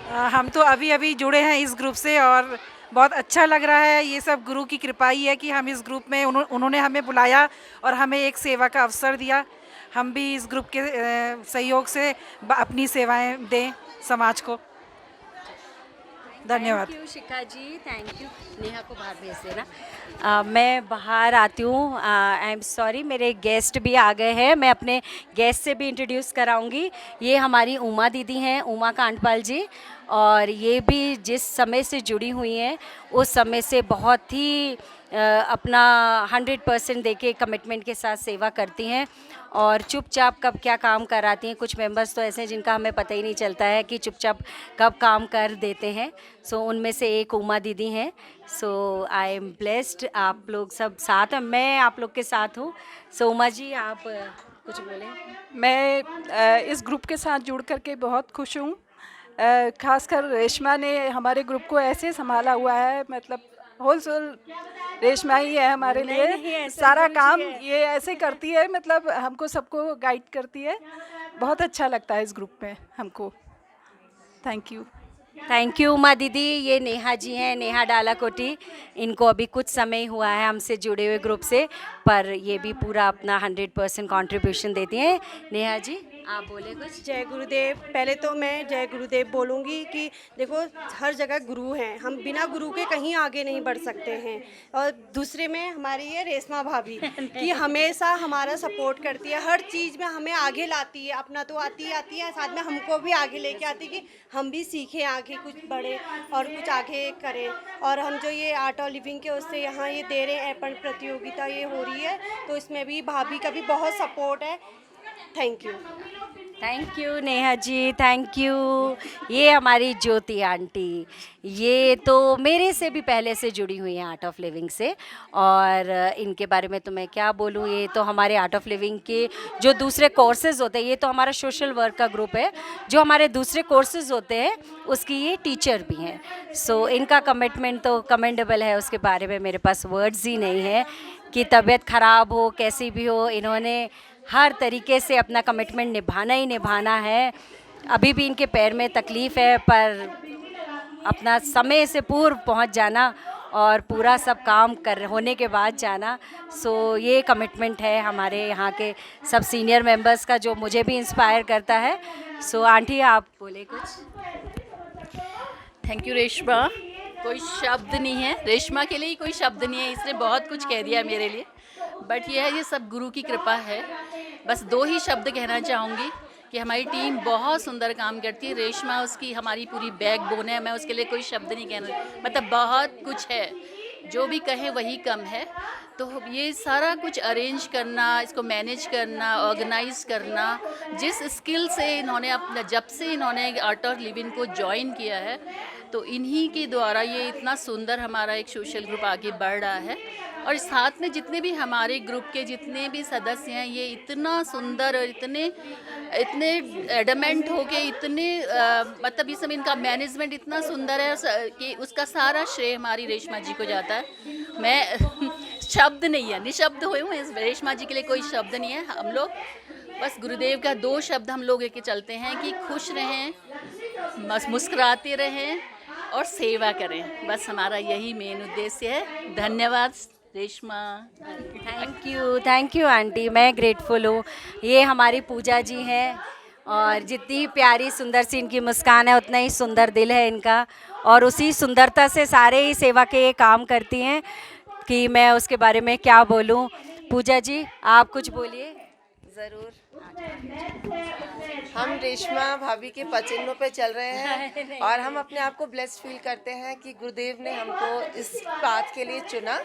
हैं। हम तो अभी अभी जुड़े हैं इस ग्रुप से और बहुत अच्छा लग रहा है। ये सब गुरु की कृपा ही है कि हम इस ग्रुप में उन्होंने हमें बुलाया और हमें एक सेवा का अवसर दिया। हम भी इस ग्रुप के सहयोग से अपनी सेवाएं दें समाज को। धन्यवाद। Thank you Shikha ji, thank you. Neha को बाहर भेज देना। मैं बाहर आती हूँ। आई एम सॉरी, मेरे गेस्ट भी आ गए हैं। मैं अपने गेस्ट से भी इंट्रोड्यूस कराऊंगी। ये हमारी उमा दीदी हैं, उमा कांडपाल जी, और ये भी जिस समय से जुड़ी हुई हैं उस समय से बहुत ही अपना 100% देके कमिटमेंट के साथ सेवा करती हैं और चुपचाप कब क्या काम कराती हैं। कुछ मेंबर्स तो ऐसे हैं जिनका हमें पता ही नहीं चलता है कि चुपचाप कब काम कर देते हैं। सो उनमें से एक उमा दीदी हैं। सो आई एम ब्लेस्ड, आप लोग सब साथ हैं, मैं आप लोग के साथ हूँ। सो उमा जी आप कुछ बोलें। मैं इस ग्रुप के साथ जुड़ करके बहुत खुश हूँ। खासकर रेशमा ने हमारे ग्रुप को ऐसे संभाला हुआ है, मतलब होलसेल रेशमा ही है हमारे लिए। सारा काम ये ऐसे करती है, मतलब हमको सबको गाइड करती है। बहुत अच्छा लगता है इस ग्रुप में हमको। Thank you. Thank you Uma दीदी। ये नेहा जी हैं, नेहा डालाकोटी। इनको अभी कुछ समय हुआ है हमसे जुड़े हुए ग्रुप से, पर ये भी पूरा अपना 100% कंट्रीब्यूशन देती हैं। नेहा जी आप बोले कुछ। जय गुरुदेव। पहले तो मैं जय गुरुदेव बोलूँगी कि देखो हर जगह गुरु हैं, हम बिना गुरु के कहीं आगे नहीं बढ़ सकते हैं। और दूसरे में हमारी ये रेशमा भाभी कि हमेशा हमारा सपोर्ट करती है, हर चीज़ में हमें आगे लाती है। अपना तो आती है, साथ में हमको भी आगे लेके आती है कि हम भी सीखें, आगे कुछ बढ़े और कुछ आगे करें। और हम जो ये आर्ट ऑफ लिविंग के उससे यहाँ ये दे रहे हैं अर्पण प्रतियोगिता ये हो रही है, तो इसमें भी भाभी का भी बहुत सपोर्ट है। Thank you. Thank you Neha ji, thank you. ये हमारी ज्योति आंटी, ये तो मेरे से भी पहले से जुड़ी हुई हैं आर्ट ऑफ लिविंग से, और इनके बारे में तो मैं क्या बोलूँ। ये तो हमारे आर्ट ऑफ लिविंग के जो दूसरे कोर्सेज़ होते हैं, ये तो हमारा सोशल वर्क का ग्रुप है, जो हमारे दूसरे कोर्सेज़ होते हैं उसकी ये टीचर भी हैं। सो इनका कमिटमेंट तो कमेंडेबल है, उसके बारे में मेरे पास वर्ड्स ही नहीं है कि तबीयत ख़राब हो कैसी भी हो, इन्होंने हर तरीके से अपना कमिटमेंट निभाना ही निभाना है। अभी भी इनके पैर में तकलीफ़ है, पर अपना समय से पूर्व पहुंच जाना और पूरा सब काम कर होने के बाद जाना। सो ये कमिटमेंट है हमारे यहाँ के सब सीनियर मेंबर्स का, जो मुझे भी इंस्पायर करता है। सो आंटी आप बोले कुछ। Thank you Reshma. कोई शब्द नहीं है, रेशमा के लिए कोई शब्द नहीं है, इसने बहुत कुछ कह दिया मेरे लिए। बट ये है, ये सब गुरु की कृपा है। बस 2 ही शब्द कहना चाहूँगी कि हमारी टीम बहुत सुंदर काम करती है। रेशमा उसकी हमारी पूरी बैकबोन है। मैं उसके लिए कोई शब्द नहीं कहना, मतलब बहुत कुछ है, जो भी कहें वही कम है। तो ये सारा कुछ अरेंज करना, इसको मैनेज करना, ऑर्गेनाइज करना, जिस स्किल से इन्होंने अपना जब से इन्होंने आर्ट ऑफ लिविंग को ज्वाइन किया है, तो इन्हीं के द्वारा ये इतना सुंदर हमारा एक सोशल ग्रुप आगे बढ़ रहा है। और साथ में जितने भी हमारे ग्रुप के जितने भी सदस्य हैं, ये इतना सुंदर और इतने एडमेंट हो के इतने मतलब इस समय इनका मैनेजमेंट इतना सुंदर है कि उसका सारा श्रेय हमारी रेशमा जी को जाता है। मैं शब्द नहीं है, निशब्द हुए हैं। इस रेशमा जी के लिए कोई शब्द नहीं है। हम लोग बस गुरुदेव का 2 शब्द हम लोग लेके चलते हैं कि खुश रहें, बस मुस्कुराते रहें और सेवा करें। बस हमारा यही मेन उद्देश्य है। धन्यवाद रेशमा। थैंक यू आंटी, मैं ग्रेटफुल हूँ। ये हमारी पूजा जी हैं, और जितनी प्यारी सुंदर सी इनकी मुस्कान है, उतना ही सुंदर दिल है इनका, और उसी सुंदरता से सारे ही सेवा के ये काम करती हैं कि मैं उसके बारे में क्या बोलूँ। पूजा जी आप कुछ बोलिए। ज़रूर। हम रेशमा भाभी के पचिन्हों पे चल रहे हैं और हम अपने आप को ब्लेस्ड फील करते हैं कि गुरुदेव ने हमको इस बात के लिए चुना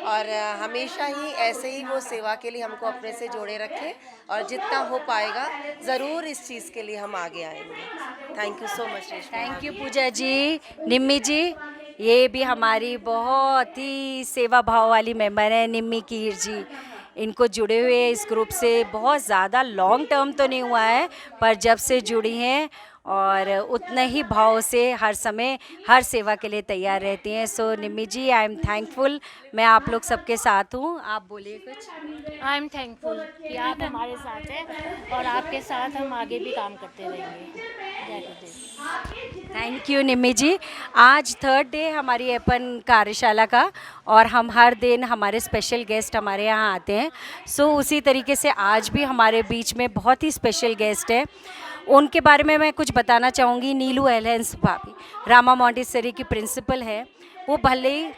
और हमेशा ही ऐसे ही वो सेवा के लिए हमको अपने से जोड़े रखे और जितना हो पाएगा ज़रूर इस चीज़ के लिए हम आगे आएंगे। Thank you so much Reshma. Thank you Pooja ji. Nimmi ji, ये भी हमारी बहुत ही सेवा भाव वाली मेंबर है निम्मी कीर जी। इनको जुड़े हुए इस ग्रुप से बहुत ज़्यादा लॉन्ग टर्म तो नहीं हुआ है, पर जब से जुड़ी हैं और उतने ही भाव से हर समय हर सेवा के लिए तैयार रहती हैं। सो निम्मी जी, आई एम थैंकफुल, मैं आप लोग सबके साथ हूँ। आप बोलिए कुछ। आई एम थैंकफुल कि आप हमारे साथ हैं और आपके साथ हम आगे भी काम करते रहेंगे। जय गुरुदेव। थैंक यू निम्मी जी। आज 3rd डे हमारी अपन कार्यशाला का और हम हर दिन हमारे स्पेशल गेस्ट हमारे यहाँ आते हैं। सो उसी तरीके से आज भी हमारे बीच में बहुत ही स्पेशल गेस्ट है। उनके बारे में मैं कुछ बताना चाहूँगी। नीलू एलेंस भाभी रामा मॉन्टेसरी की प्रिंसिपल है। वो भले ही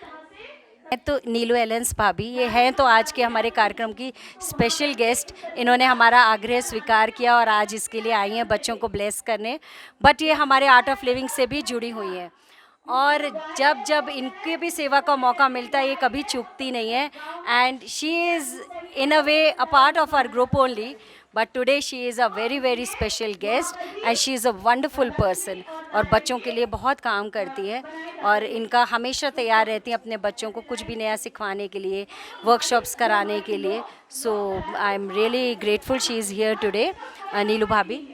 तो नीलू एलेंस भाभी ये हैं तो आज के हमारे कार्यक्रम की स्पेशल गेस्ट। इन्होंने हमारा आग्रह स्वीकार किया और आज इसके लिए आई हैं बच्चों को ब्लेस करने। बट ये हमारे आर्ट ऑफ लिविंग से भी जुड़ी हुई हैं और जब जब इनके भी सेवा का मौका मिलता है ये कभी चूकती नहीं है। And she is in a way a part of our group only, but today she is a very very special guest and she is a wonderful person और बच्चों के लिए बहुत काम करती है और इनका हमेशा तैयार रहती हैं अपने बच्चों को कुछ भी नया सिखवाने के लिए, वर्कशॉप्स कराने के लिए। So I am really grateful she is here today. Neelu भाभी।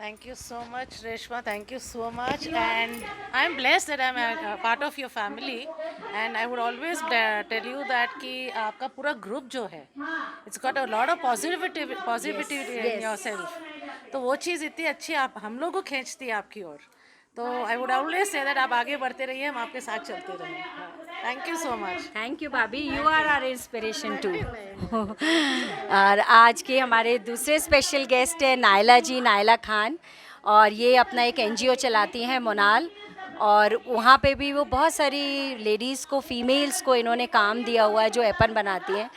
Thank you so much, Reshma. Thank you so much. And I'm blessed that I'm a part of your family. And I would always tell you that कि आपका पूरा ग्रुप जो है, it's got a lot of positivity in yourself. तो वो चीज़ इतनी अच्छी आप हम लोग को खींचती है आपकी ओर। तो I would always say that आप आगे बढ़ते रहिए, हम आपके साथ चलते रहें। Thank you so much. Thank you bhabhi, you are our inspiration too. और आज के हमारे दूसरे स्पेशल गेस्ट हैं नायला जी, नायला खान, और ये अपना एक NGO चलाती हैं मोनाल और वहाँ पे भी वो बहुत सारी लेडीज़ को, फीमेल्स को इन्होंने काम दिया हुआ है जो एपन बनाती हैं।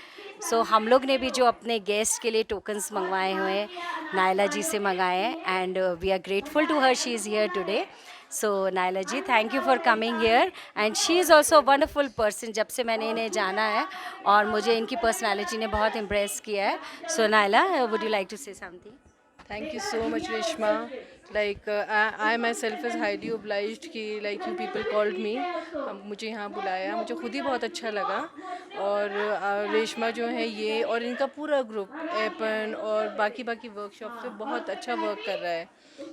सो हम लोग ने भी जो अपने गेस्ट के लिए टोकन्स मंगवाए हुए हैं नायला जी से मंगाए हैं and we are grateful to her, she is here today. So Nayla ji, thank you for coming here and she is also wonderful person. जब से मैंने इन्हें जाना है और मुझे इनकी पर्सनालिटी ने बहुत इम्प्रेस किया है। So Naila, would you like to say something? Thank you so much, Reshma. Like I myself is highly obliged कि like you people called me, मुझे यहाँ बुलाया, मुझे खुद ही बहुत अच्छा लगा। और रेशमा जो है ये और इनका पूरा ग्रुप एपन और बाकी वर्कशॉप पे बहुत अच्छा वर्क कर रहा है।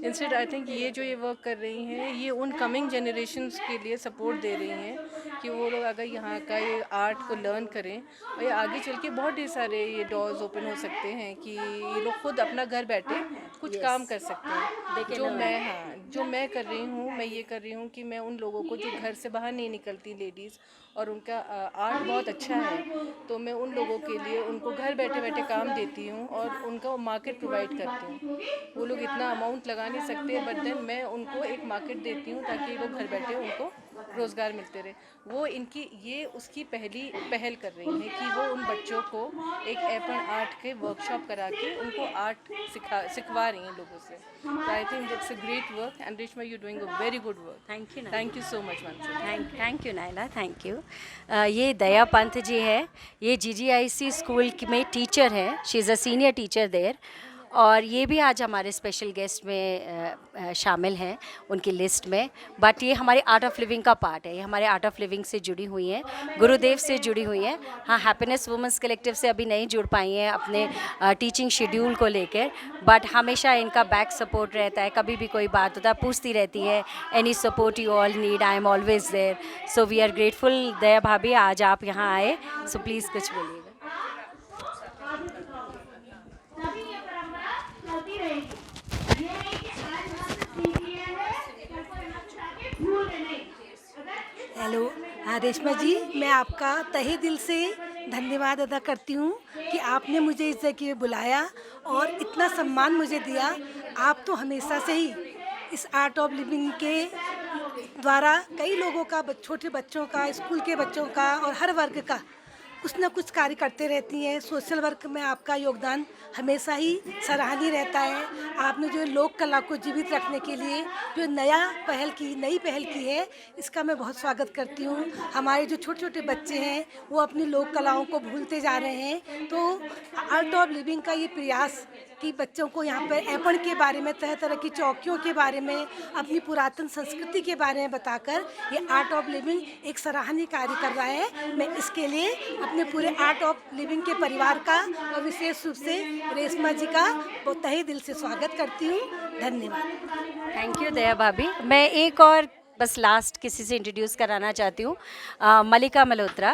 इंस्टेड आई थिंक ये जो ये वर्क कर रही हैं ये उन कमिंग जनरेशन्स के लिए सपोर्ट दे रही हैं कि वो लोग अगर यहाँ का ये आर्ट को लर्न करें और ये आगे चल के बहुत ढेर सारे ये डोर्स ओपन हो सकते हैं कि ये लोग खुद अपना घर बैठे कुछ काम कर सकते हैं। जो मैं कर रही हूँ, मैं ये कर रही हूँ कि मैं उन लोगों को जो घर से बाहर नहीं निकलती लेडीज़ और उनका आर्ट बहुत अच्छा है, तो मैं उन लोगों के लिए उनको घर बैठे बैठे काम देती हूँ और उनका मार्केट प्रोवाइड करती हूँ। वो लोग इतना अमाउंट लगा नहीं सकते, बट देन मैं उनको एक मार्केट देती हूँ ताकि लोग घर बैठे उनको रोज़गार मिलते रहे। वो इनकी ये उसकी पहल कर रही हैं कि वो उन बच्चों को एक एपन आर्ट के वर्कशॉप करा के उनको आर्ट सिखवा रही हैं लोगों से। तो I think it's a great work and Reshma you doing a very good work. Thank you so much once. Thank you Nayla, thank you. ये दया पंत जी है, ये GGIC स्कूल में टीचर है, she is a senior teacher there और ये भी आज हमारे स्पेशल गेस्ट में शामिल हैं उनकी लिस्ट में। बट ये हमारे आर्ट ऑफ लिविंग का पार्ट है, ये हमारे आर्ट ऑफ लिविंग से जुड़ी हुई हैं, गुरुदेव से जुड़ी हुई हैं। हाँ, हैप्पीनेस वुमेंस कलेक्टिव से अभी नहीं जुड़ पाई हैं अपने टीचिंग शेड्यूल को लेकर, बट हमेशा इनका बैक सपोर्ट रहता है। कभी भी कोई बात होता है पूछती रहती है, any support you all need, I am always there. So we are grateful Daya bhabhi आज आप यहाँ आए, सो प्लीज़ कुछ बोलिएगा। हेलो, हाँ रेशमा जी, मैं आपका तहे दिल से धन्यवाद अदा करती हूँ कि आपने मुझे इस जगह बुलाया और इतना सम्मान मुझे दिया। आप तो हमेशा से ही इस आर्ट ऑफ लिविंग के द्वारा कई लोगों का, छोटे बच्चों का, स्कूल के बच्चों का और हर वर्ग का कुछ ना कुछ कार्य करते रहती हैं। सोशल वर्क में आपका योगदान हमेशा ही सराहनीय रहता है। आपने जो लोक कला को जीवित रखने के लिए जो नई पहल की है, इसका मैं बहुत स्वागत करती हूँ। हमारे जो छोटे छोटे बच्चे हैं वो अपनी लोक कलाओं को भूलते जा रहे हैं, तो आर्ट ऑफ लिविंग का ये प्रयास कि बच्चों को यहाँ पर ऐपण के बारे में, तरह तरह की चौकियों के बारे में, अपनी पुरातन संस्कृति के बारे में बताकर ये आर्ट ऑफ लिविंग एक सराहनीय कार्य कर रहा है। मैं इसके लिए अपने पूरे आर्ट ऑफ लिविंग के परिवार का और विशेष रूप से रेशमा जी का बहुत तहे दिल से स्वागत करती हूँ। धन्यवाद। थैंक यू दया भाभी। मैं एक और बस लास्ट किसी से इंट्रोड्यूस कराना चाहती हूँ, मलिका मल्होत्रा।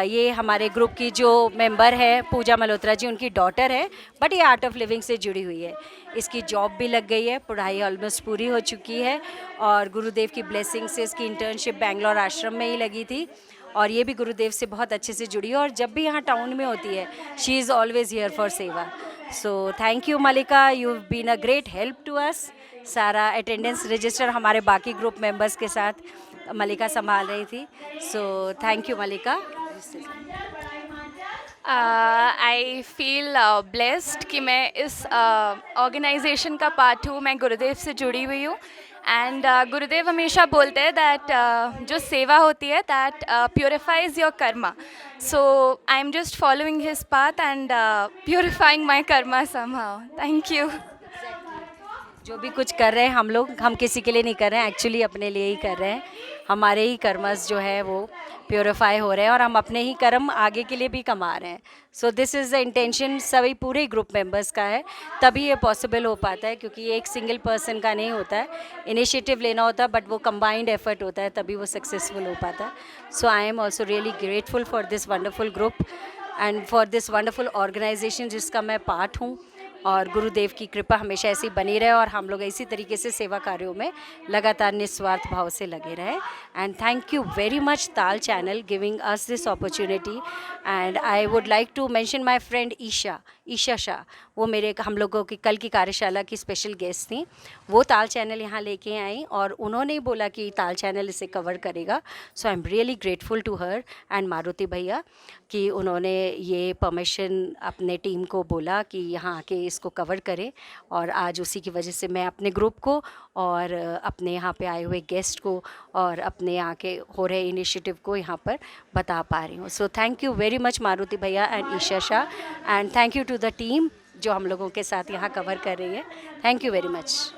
ये हमारे ग्रुप की जो मेंबर है पूजा मल्होत्रा जी, उनकी डॉटर है, बट ये आर्ट ऑफ लिविंग से जुड़ी हुई है। इसकी जॉब भी लग गई है, पढ़ाई ऑलमोस्ट पूरी हो चुकी है और गुरुदेव की ब्लेसिंग से इसकी इंटर्नशिप बैंगलोर आश्रम में ही लगी थी और ये भी गुरुदेव से बहुत अच्छे से जुड़ी है और जब भी यहाँ टाउन में होती है she is always here for seva. So thank you Malika, you been a great help to us. सारा अटेंडेंस रजिस्टर हमारे बाकी ग्रुप मेंबर्स के साथ मलिका संभाल रही थी। So thank you Malika. I feel blessed कि मैं इस ऑर्गेनाइजेशन का पार्ट हूँ। मैं गुरुदेव से जुड़ी हुई हूँ एंड गुरुदेव हमेशा बोलते हैं दैट जो सेवा होती है that purifiers your Karma. So I am just following his path and purifying my Karma somehow. Thank you. जो भी कुछ कर रहे हैं हम किसी के लिए नहीं कर रहे हैं, एक्चुअली अपने लिए ही कर रहे हैं। हमारे ही कर्मस जो है वो प्योरीफाई हो रहे हैं और हम अपने ही कर्म आगे के लिए भी कमा रहे हैं। So this is the intention सभी पूरे ग्रुप मेंबर्स का है, तभी ये पॉसिबल हो पाता है, क्योंकि ये एक सिंगल पर्सन का नहीं होता है। इनिशिएटिव लेना होता है बट वो कंबाइंड एफर्ट होता है, तभी वो सक्सेसफुल हो पाता है। So I am also really grateful for this wonderful group and for this wonderful organisation जिसका मैं पार्ट हूँ। और गुरुदेव की कृपा हमेशा ऐसी बनी रहे और हम लोग इसी तरीके से सेवा कार्यों में लगातार निस्वार्थ भाव से लगे रहे। And thank you very much Taal channel giving us this opportunity. And I would like to mention my friend Isha Shah. वो हम लोगों की कल की कार्यशाला की स्पेशल गेस्ट थी। वो ताल चैनल यहाँ लेके आई और उन्होंने ही बोला कि ताल चैनल इसे कवर करेगा। So I am really grateful to her and Maruti bhaiya कि उन्होंने ये परमिशन अपने टीम को बोला कि यहाँ आके इसको कवर करें। और आज उसी की वजह से मैं अपने ग्रुप को और अपने यहाँ पे आए हुए गेस्ट को और अपने यहाँ के हो रहे इनिशिएटिव को यहाँ पर बता पा रही हूँ। So thank you very much Maruti bhaiya and Isha Shah and thank you to the team जो हम लोगों के साथ यहाँ कवर कर रही है। Thank you very much.